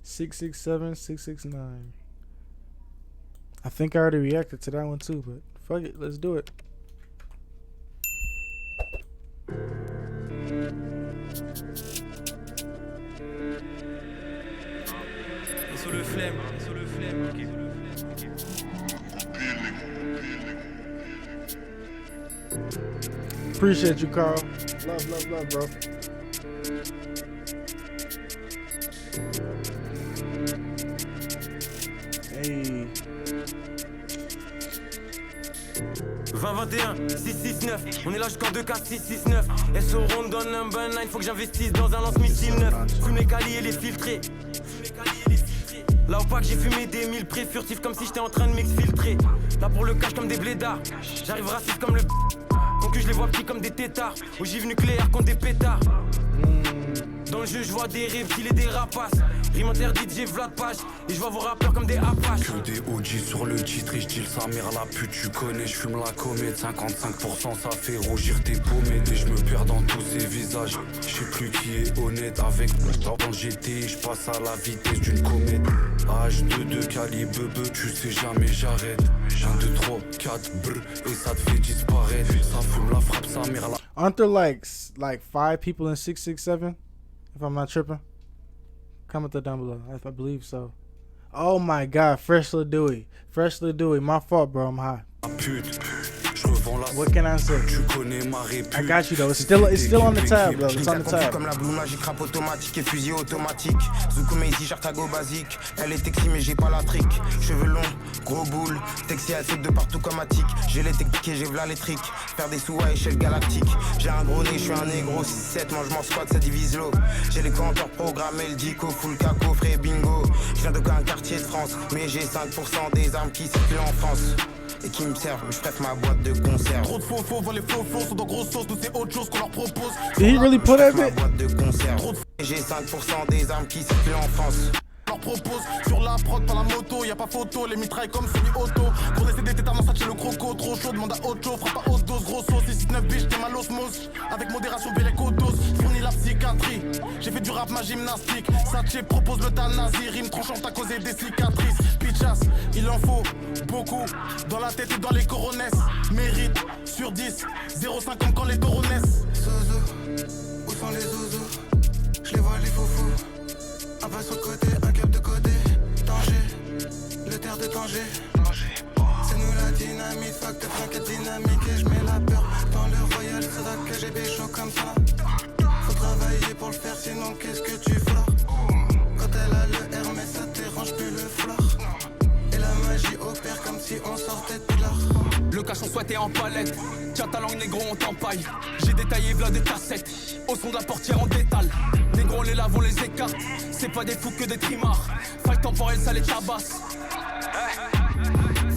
667, 669. I think I already reacted to that one too, but fuck it, let's do it. Sur le flemme, ok. Appreciate you, Carl. Love, bro. Hey. 2021, 669, on est là jusqu'en 2K, 669. SO Rondon number 9, faut que j'investisse dans un lance-missile neuf. Fume les calis et les filtrés. Là au pack j'ai fumé des 1000 pré furtifs comme si j'étais en train de m'exfiltrer. Là pour le cash comme des blédards, j'arrive raciste comme le donc je les vois petits comme des tétards. Ogive nucléaire contre des pétards. Dans le jeu je vois des reptiles et des rapaces. Rime interdite, j'ai Vlad Page. Et je vois vos rappeurs comme des apaches. Que des OG sur le titre et je deal sa mère la pute. Tu connais, je fume la comète. 55% ça fait rougir tes pommettes. Et je me perds dans tous ces visages. Je sais plus qui est honnête. Avec dans GT, je passe à la vitesse d'une comète. H22 calibre bebe, tu sais jamais j'arrête. 1, 2, 3, 4 brr. Et ça te fait disparaître. Ça fume la frappe sa mère la. Aren't there like 5 people in 667? If I'm not tripping? Comment down below. I believe so. Oh my God, Freshly Dewey. My fault, bro. I'm high. What can I say? I got you though. It's still on the tab, bro. It's on the tab. Comme la Blue Magic, rap automatique et fusil automatique. Zuko Maisy, Chartago basique. Elle est texie mais j'ai pas la trick. Cheveux longs, gros boule. Texie à de partout comme Attic. J'ai les techniques et j'ai v'là les tricks. Faire des sous à échelle galactique. J'ai un gros nez, je suis un négro. 6-7, mange mon squat, ça divise l'eau. J'ai les compteurs programmés, le dico, full caco, frais bingo. Je viens d'aucun quartier de France. Mais j'ai 5% des armes qui circulent en France. Et qui me servent, je prête ma boîte de concert. Trop de faux, les faux sont dans grosse sauce, nous c'est autre chose qu'on leur propose. Did he really put that bit? Boîte de concert. J'ai 5% des armes qui circulent en France. Leur propose sur la prod par la moto, y a pas photo, les mitrailles comme semi-auto. Pour laisser des tétards dans sa chez le croco, trop chaud, demande à autre chose, frappe à haute dose, gros sauce, 6-9 biche, t'es mal osmose. Avec modération, belle dose, fournis la psychiatrie. J'ai fait du rap, ma gymnastique. Satché propose le tanasi, rime tranchante à causer des cicatrices. Pitchas, il en faut beaucoup, dans la tête et dans les coronesses. Mérite sur 10, 0,5 comme quand les taureaux naissent. Zozo, où sont les zouzous? Je les vois les foufous. Un pas sur le côté, un cap de côté. Danger, le terre de danger. C'est nous la dynamite, facteur 34 dynamique. Et je mets la peur dans le royal, faudra que j'ai des chaud comme ça. Faut travailler pour le faire, sinon qu'est-ce que tu feras? Quand elle a le Hermès, ça dérange plus le fleur. Et la magie opère comme si on sortait de l'art. Le cache on souhaitait en palette. Tiens ta langue négro on t'empaille. J'ai détaillé v'là des cassettes. Au son de la portière en détale. Négro on les lave, on les écarte. C'est pas des fous que des trimards. Faille temporelle ça les tabasse.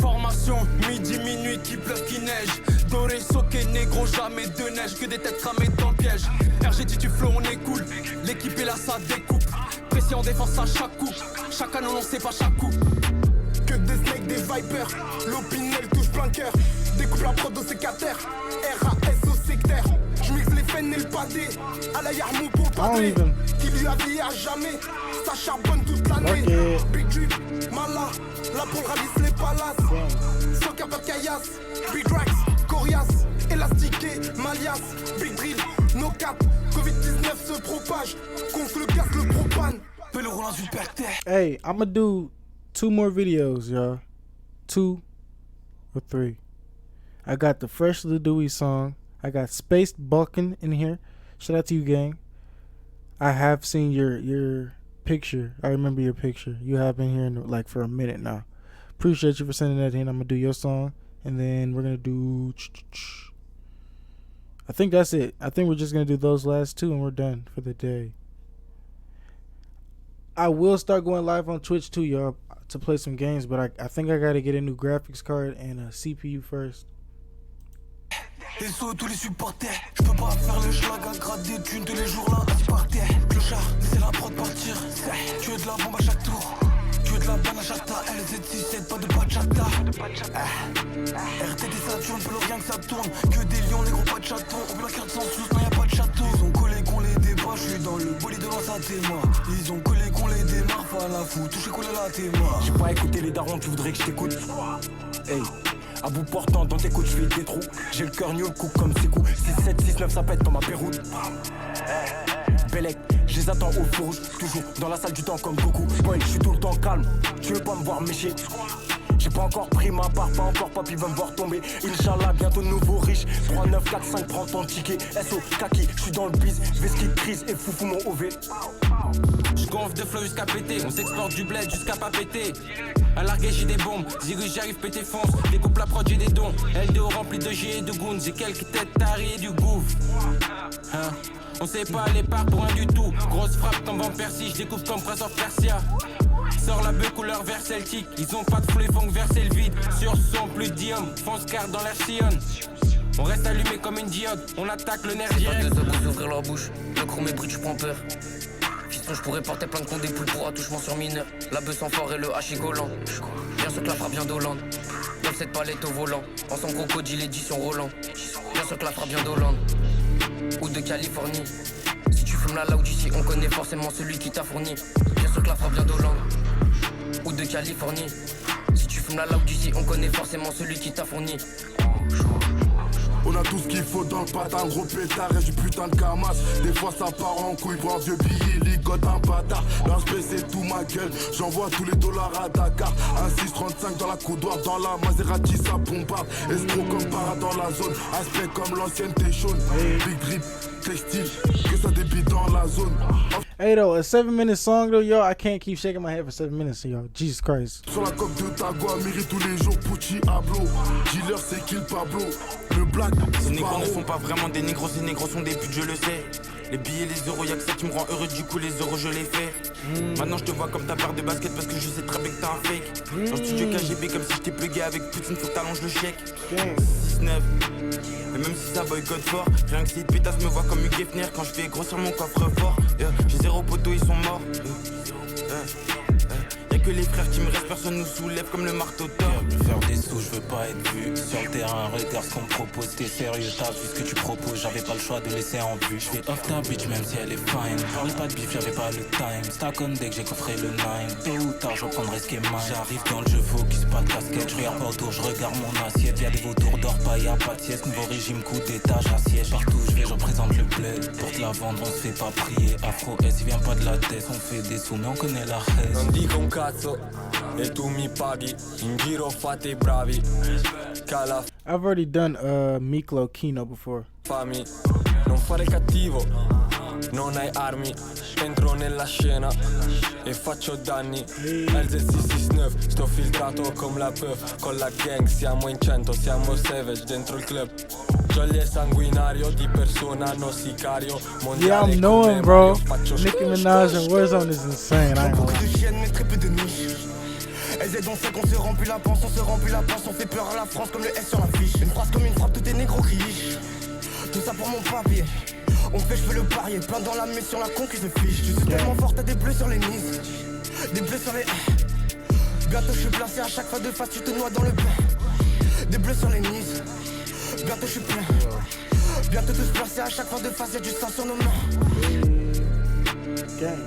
Formation, midi, minuit, qui pleuve, qui neige. Doré, soqué, négro, jamais de neige. Que des têtes cramées dans le piège. RG du flow on est cool. L'équipe est là ça découpe. Précis en défense à chaque coup. Chaque canon on sait pas chaque coup. Que des snakes, des vipers. L'opinel touche plein cœur. Découpe la prod au sécateur. RAS au sectaire. J'mixe les fennes et le pâté. À la Yarmou pour le pâté. Qui lui a dit à jamais. Ça charbonne toute l'année. Big drip, mala. Là pour le ralice les palaces. Sans cap de caillasse. Big racks, coriace. Élastiqué, malias. Big drill, no cap. Covid-19 se propage. Gonfle le gaz, le propane. Peu le roulant du perter. Hey, I'ma do 2 more videos, y'all. 2 or 3. I got the Freshly Dewey song. I got Spaced Balkan in here. Shout out to you, gang. I have seen your picture. I remember your picture. You have been here like for a minute now. Appreciate you for sending that in. I'm gonna do your song, and then we're gonna do. I think that's it. I think we're just gonna do those last 2, and we're done for the day. I will start going live on Twitch too, y'all, to play some games, but I think I gotta get a new graphics card and a CPU first. Et saut tous les supporters. Je peux pas faire le schlag à gratter des thunes tous les jours là, assis par terre. Clochard, c'est la prod partir. Tu es de la bombe à chaque tour. Tu es de la banane à chata. LZ67, pas de bachata. RTT Saturne, plus rien que ça tourne. Que des lions, les gros pas de chatons. On veut la carte sans sous, non y'a pas de château. Ils ont collé qu'on les débat. Je suis dans le bolide de lance à témoin. Ils ont collé qu'on les démarre. à la fou, touché cool à la téma. J'ai pas écouté les darons, tu voudrais que je t'écoute. Hey, à bout portant dans tes côtes, je fais des trous. J'ai le cœur new coup comme ses coups. 6-7, 6-9, ça pète comme à Péroute. Bellec, je les attends au feu rouge. Toujours dans la salle du temps comme Goku. Spoil, je suis tout le temps calme, tu veux pas me voir mécher. J'ai pas encore pris ma part, pas encore papy va me voir tomber. Inch'Allah, bientôt nouveau riche. 3, 9, 4, 5, prends ton ticket. SO, kaki, je suis dans le biz. Veski, crise et foufou mon OV. J'gonfle de flow jusqu'à péter, on s'exporte du bled jusqu'à pas péter. À larguer j'ai des bombes, Zigus j'arrive péter fonce. Découpe la prod j'ai des dons, LDO rempli de G et de goons. J'ai quelques têtes taries et du gouffre. Hein? On sait pas les parts pour un du tout. Grosse frappe comme Van Persie, je découpe comme Prince of Persia. Sors la bœuf couleur vert celtique. Ils ont pas de flow, ils font que verser le vide. Sur son plus de dium, fonce car dans la sillonne. On reste allumé comme une diode, on attaque le nerf direct. Pas deux secondes d'ouvrir leur bouche, le chrome est brut, je prends peur. Fiston, je pourrais porter plein de comptes des poules pour attouchement sur mineur. La bœuf sans fort et le hachis golant. Bien sûr que la frappe vient d'Hollande. Dans cette palette au volant. Ensemble crocodile édition Roland. Bien sûr que la frappe vient d'Hollande. Ou de Californie. Si tu fumes là où d'ici, on connaît forcément celui qui t'a fourni. Bien sûr que la frappe vient d'Hollande. Ou de Californie. Si tu fumes là où d'ici, on connaît forcément celui qui t'a fourni. On a tout ce qu'il faut dans le patin, gros pétard et du putain de camas. Des fois ça part en couille pour un vieux billet, ligote un bâtard. L'inspect c'est tout ma gueule, j'envoie tous les dollars à Dakar. Un 6,35 dans la coudoir, dans la Maserati ça bombarde. Escroc comme para dans la zone, aspect comme l'ancienne Téchon. Big drip, textile, que ça débite dans la zone. Hey though, a 7-minute song though, yo, I can't keep shaking my head for 7 minutes, yo. Jesus Christ. Sur la coque de Tagua, mérite tous les jours, Pucci, Hablo. Dealer c'est Kill Pablo, le black, Ces négros ne sont pas vraiment des négros, ces négros sont des putes, je le sais. Les billets, les euros, y'a que ça qui me rend heureux, du coup les euros je les fais. Maintenant je te vois comme ta paire de basket parce que je sais très bien que t'as un fake. Dans le studio KGB comme si j'étais plugué avec Poutine, faut que t'allonges le chèque. 6-9, et même si ça boycotte fort, rien que si pétasse me voit comme Hugh Hefner quand je fais grossir mon coffre fort. J'ai 0 poteau, ils sont morts. Y'a que les frères qui me restent, personne nous soulève comme le marteau d'or. Je veux faire des sous, je veux pas être vu. Sur le terrain, regarde ce qu'on me propose. T'es sérieux, t'as vu ce que tu proposes. J'avais pas le choix de laisser en vue. Je fais off ta bitch même si elle est fine. Parlais pas de bif, j'avais pas le time. Stack on deck, j'ai coffré le 9. Tôt ou tard, je reprendrai ce qui est mine. J'arrive dans le jeu, focus, pas de casquette. Je regarde pas autour, je regarde mon assiette. Y'a des vautours d'or, pas y'a pas de sieste. Nouveau régime, coup d'état, j'assiège. Partout je vais, je représente le bled. Pour te la vendre, on se fait pas prier. Afro S, il vient pas de la tête. On fait des sous, mais on connaît la haine. Non dico un cazzo e tu mi paghi. In giro fate i bravi. Cala I've already done Miklo Kino before. fami. Non fare il cattivo. Non hai armi. Entro nella scena e faccio danni. LZ669, sto filtrato come la puff. Con la gang siamo in 100, siamo savage dentro il club. Jolly è sanguinario, di persona non sicario. Yeah, I'm knowing, bro. Nicki Minaj and Warzone is insane. I ain't gonna Beaucoup lie. de chiennes mais très peu de niches. Elles aident, on sait qu'on se remplit la panse, on se remplit la panse, on fait peur à la France comme le S sur la fiche. Une phrase comme une frappe, tout est négro riche. Tout ça pour mon papier. On fait, je peux le parier, plein dans la mission, la con qui se fiche. Je suis tellement fort, t'as des bleus sur les nids. Des bleus sur les. Bientôt je suis placé à chaque fois de face, tu te noies dans le bain. Des bleus sur les nids. Bientôt je suis plein. Bientôt tous placés à chaque fois de face, y'a du sang sur nos mains. Gang.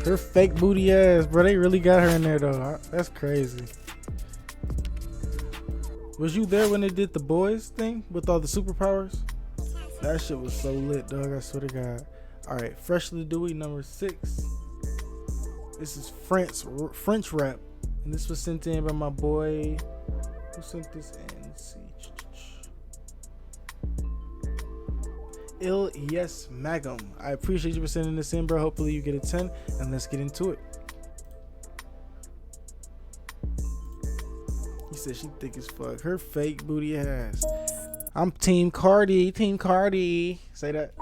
Her fake booty ass, bro. They really got her in there though. That's crazy. Was you there when they did the boys thing with all the superpowers? That shit was so lit, dog. I swear to God. All right, Freshly Dewey number 6. This is French rap, and this was sent in by my boy. Who sent this in? Let's see. Yes Magum. I appreciate you for sending this in, bro. Hopefully you get a 10, and let's get into it. He said she thick as fuck. Her fake booty ass. I'm Team Cardi. Team Cardi. Say that.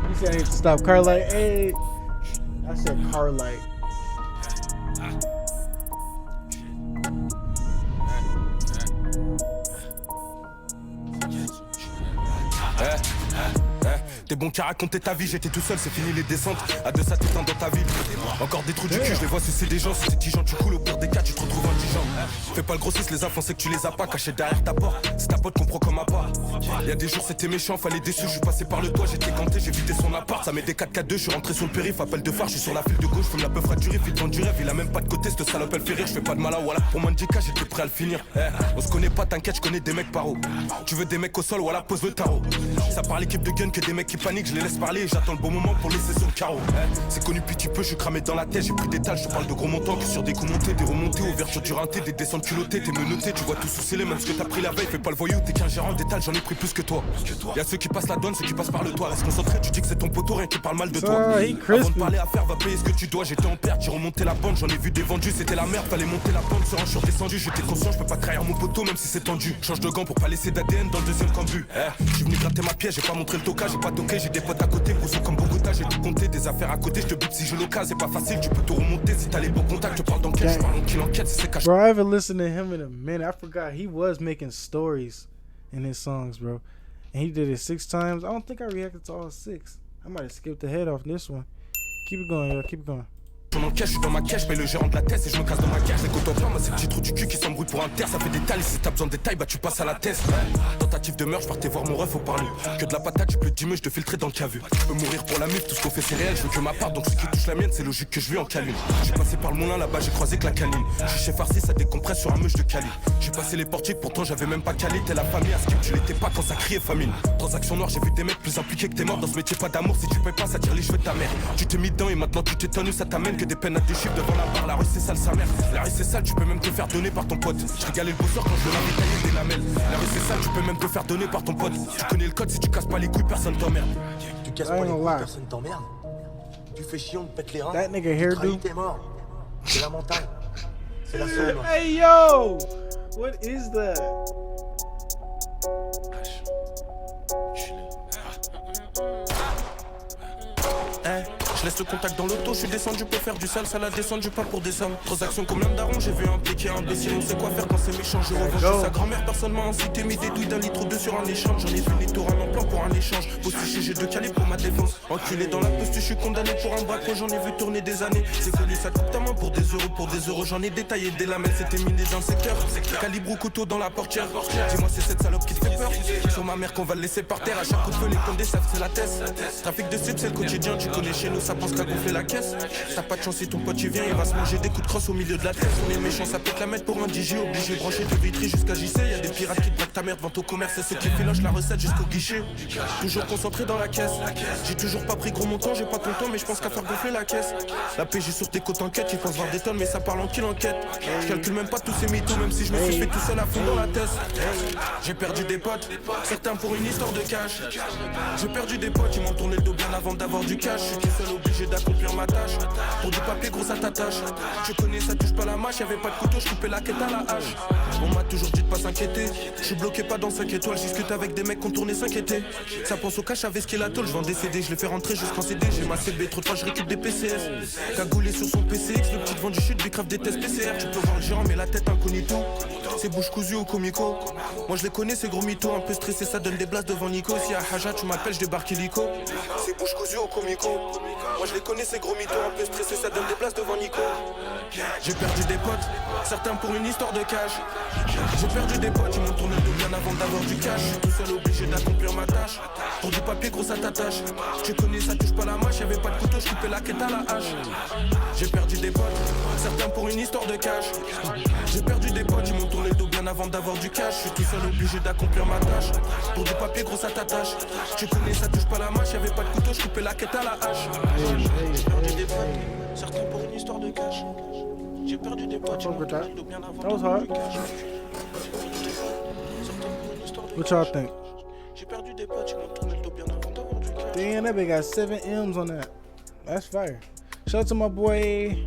You said I need to stop Carlight. Hey. I said Carlight. T'es bon qu'à raconter ta vie, j'étais tout seul, c'est fini les descentes. À deux ça t'éteint dans ta ville. Encore des trous du cul, je les vois sucer des gens. Si c'est 10 gens, tu coules au pire des cas, tu te retrouves indigent. Fais pas le grossiste, les infos c'est que tu les as pas cachés derrière ta porte. C'est ta pote qu'on prend comme un pas. Y'a des jours c'était méchant, fallait des sous, je suis passé par le toit, j'étais ganté, j'ai vidé son appart, ça met des 4-4-2, je suis rentré sur le périph', appel de phare, je suis sur la file de gauche, fume la peu fracturée, fit devant du rêve, il a même pas de côté, cette salope elle fait rire, je fais pas de malin, voilà. Pour Mandika, j'étais prêt à le finir. On se connaît pas, t'inquiète, je connais des mecs par haut. Tu veux des mecs au sol, voilà, pose le tarot. Ça parle équipe de gun que des mecs qui paniquent, je les laisse parler, j'attends le bon moment pour laisser sur le carreau. C'est connu petit peu, je suis cramé dans la tête, j'ai pris des tales, je parle de gros montants que sur des coups montés, des remontées, ouverture du rinté, des descentes culottées, t'es menotté, tu vois tout sous scellé, même ce que t'as pris la veille, fais pas le voyou, t'es qu'un gérant d'étal, j'en ai pris plus que toi. Y'a ceux qui passent la douane, ceux qui passent par le toit, reste concentré, tu dis que c'est ton poteau, rien qui parle mal de toi. Avant de parler à faire, va payer ce que tu dois, j'étais en perte, j'ai remonté la bande, j'en ai vu des vendus, c'était la merde, fallait monter la pente, sur un je suis redescendu, j'étais conscient, je peux pas trahir mon poteau même si c'est tendu. Change de gants pour pas laisser d'ADN dans le deuxième cambu. Je suis venu gratter ma pièce, j'ai pas montré le tocage, j'ai pas toqué, j'ai des potes à côté, gros comme Bogota, j'ai tout compté, des affaires à côté, je te bute si je l'occasion, c'est pas facile, tu peux tout remonter si t'as les bons contacts, je parle d'enquête, je parle qu'il enquête, c'est caché. Bro, I haven't listened to him in a minute. I forgot he was making stories in his songs, bro. And he did it 6 times. I don't think I reacted to all 6. I might have skipped the head off this one. Keep it going, yo, keep it going. Je m'en cache, je suis dans ma cache, je paye le gérant de la tête et je me casse dans ma cage. Les contemporains, moi c'est le petit trou du cul qui s'embrouille pour un terre. Ça fait des tailles, si t'as besoin de détails, bah tu passes à la tête. Tentative de meurtre, je partais voir mon ref au parler. Que de la patate, j'ai plus de 10 meufs, je te filtrer dans le cavu. Je peux mourir pour la mif, tout ce qu'on fait c'est réel. Je veux que ma part, donc ce qui touche la mienne, c'est logique que je vis en câline. J'ai passé par le moulin là-bas, j'ai croisé que la canine. Je suis chez Farsi, ça décompresse sur un meuche de Cali. J'ai passé les portiques, pourtant j'avais même pas calé. T'es la famille, à skip, tu l'étais pas quand ça criait famine. Transaction noire, j'ai vu des mecs plus impliqués que t'es mort. Dans ce métier, pas d'amour, si tu payes pas, ça tire les cheveux de ta mère. Tu t'es mis dedans et maintenant tu t'étonnes, ça t'amène que des peines à des chiffres devant la barre. La rue c'est sale sa mère, la rue c'est sale, tu peux même te faire donner par ton pote. Je régalais le bosseur quand je l'avais taillé des lamelles. La rue c'est sale, tu peux même te faire donner par ton pote. Tu connais le code, si tu casses pas les couilles, personne t'emmerde. Tu casses pas les couilles, personne t'emmerde. Tu fais chier, on te pète les reins. That nigga hairdo. T'es mort. C'est la montagne. C'est la somme. Hey yo! What is that? Je laisse le contact dans l'auto, je suis descendu pour faire du sale, ça l'a descendu pas pour des sommes. Transaction comme l'homme daron, j'ai vu impliquer un imbécile, on sait quoi faire quand c'est méchant. Je revanche sa grand-mère, personne m'a incité, mis des douilles d'un litre ou deux sur un échange. J'en ai vu les tours en plan pour un échange. Aussi chez G2 calé pour ma défense. Enculé dans la poste, je suis condamné pour un braquage, j'en ai vu tourner des années. C'est connu, ça coupe ta main pour des euros, j'en ai détaillé des lamelles, c'était miné dans le secteur. Calibre ou couteau dans la portière. Dis-moi, c'est cette salope qui te fait peur. Sur ma mère qu'on va le laisser par terre, à chaque coup de feu, les condés savent c'est la tête. Trafic de slip, c'est le quotidien, tu connais chez nous, ça pense qu'à gonfler la caisse. T'as pas de chance si ton pote il vient, il va se manger des coups de crosse au milieu de la tête. On est méchant, ça peut te la mettre pour un DJ. Obligé de brancher de vitry jusqu'à JC. Y'a des pirates qui te braquent ta merde, vente au commerce. C'est ceux qui filochent la recette jusqu'au guichet. Toujours concentré dans la caisse. J'ai toujours pas pris gros montant, j'ai pas ton temps, mais je pense qu'à faire gonfler la caisse. La PJ sur tes côtes enquête, ils pensent voir des tonnes, mais ça parle en kill enquête. Je calcule même pas tous ces mythos, même si je me suis fait tout seul à fond dans la tête. J'ai perdu des potes, certains pour une histoire de cash. J'ai perdu des potes, ils m'ont tourné le dos bien avant d'avoir du cash. Je suis tout seul obligé d'accomplir ma tâche. Pour du papier gros ça t'attache. Je connais ça touche pas la mâche, y'avait pas de couteau, je coupais la quête à la hache. On m'a toujours dit de pas s'inquiéter. Je suis bloqué pas dans 5 étoiles, je discute avec des mecs qui ont tourné 5 étés. Ça pense au cash avec ce qu'il a tôle, je vends des CD, je les fais rentrer jusqu'en CD. J'ai ma CB, trop de fois je récupère des PCS. Cagoulé sur son PCX, le petit vendu chute, lui crève des tests PCR. Tu peux voir le gérant mais la tête incognito. C'est bouche cousue au comico. Moi je les connais ces gros mythos, un peu stressé ça donne des blases devant Nico. Si à Haja tu m'appelles je débarque illico. C'est bouche cousue au comico. Moi je les connais ces gros mythos, un peu stressé ça donne des places devant Nico. J'ai perdu des potes, certains pour une histoire de cash. J'ai perdu des potes, ils m'ont tourné le dos bien avant d'avoir du cash. Je suis tout seul obligé d'accomplir ma tâche. Pour du papier gros ça t'attache. Tu connais ça touche pas la mâche, y'avait pas de couteau, je coupais la quête à la hache. J'ai perdu des potes, certains pour une histoire de cash. J'ai perdu des potes, ils m'ont tourné le dos bien avant d'avoir du cash. Je suis tout seul obligé d'accomplir ma tâche. Pour du papier gros ça t'attache. Tu connais ça touche pas la mâche, y'avait pas de couteau, je coupais la quête à la hache. J'ai perdu des potes, certains pour une histoire de cash. J'ai perdu des potes, ils m'ont tourné le dos bien avant d'avoir du cash. What y'all think? J'ai perdu des potes, ils m'ont tourné le dos bien avant d'avoir du cash. Damn, that big got 7 M's on that. That's fire. Shout out to my boy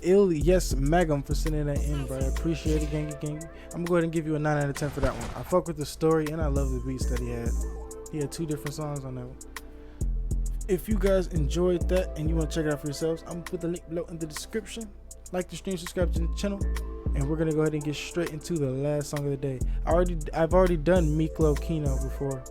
Yes Magum for sending that in, bro. I appreciate it, gangy. I'm gonna go ahead and give you a 9 out of 10 for that one. I fuck with the story and I love the beats that he had. He had 2 different songs on that one. If you guys enjoyed that and you want to check it out for yourselves, I'm gonna put the link below in the description. Like the stream, subscribe to the channel, and we're gonna go ahead and get straight into the last song of the day. I've already done Miklo Kino before.